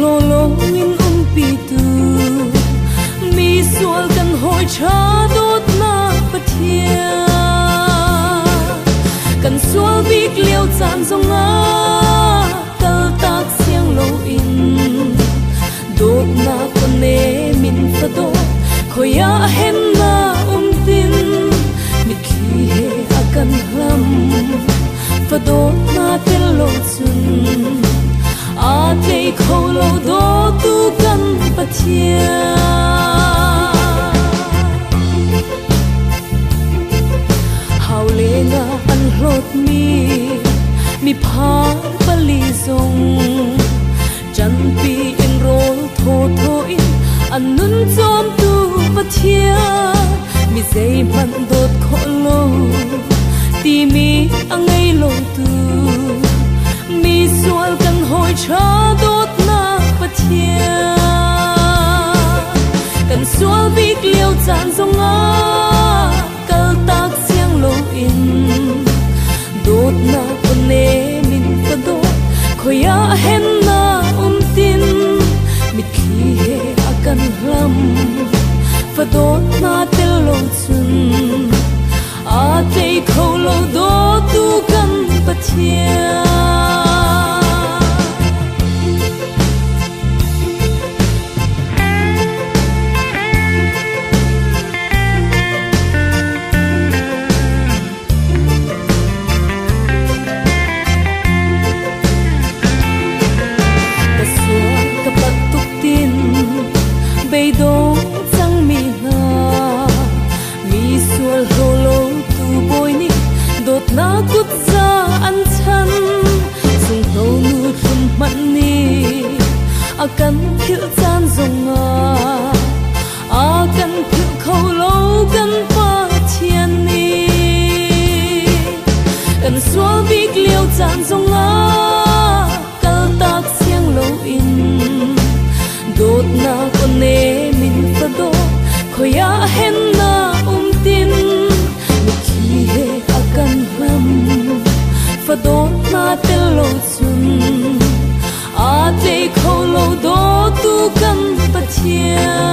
lo lo in pi tu mi sual kan hoi cha dot na pathia kan sual bik liao chan zonga kal tak siang lo in dot na kone min fa do khoya hem na tin mi khi he akan lam fa dot na tel lo chun a te kho lo do tu kan pathia hau le nga an hlot mi pha pali zong chan pi in rol tho tho in an nun chom tu pathia mi zei man dot kho lo ti mi angai lo tu mi sual kan hoi cha dot na pathia kan sual bik liao chan zonga kal tak siang lo in dot na kone min fa do khoya hem na tin mi khi he akan lam fa dot na tel lo chun a te kho lo do tu kan pathia na kut za an chan sung to nu thum man ni akan thil chan zonga akan thil kho lo kan pa thian ni kan sual bik liao chan zonga kal tak siang lo in dot na kone min fa do khoya hem na tin mi khi he akan lam fa dot na tel lo chun a te kho lo do tu kan pathia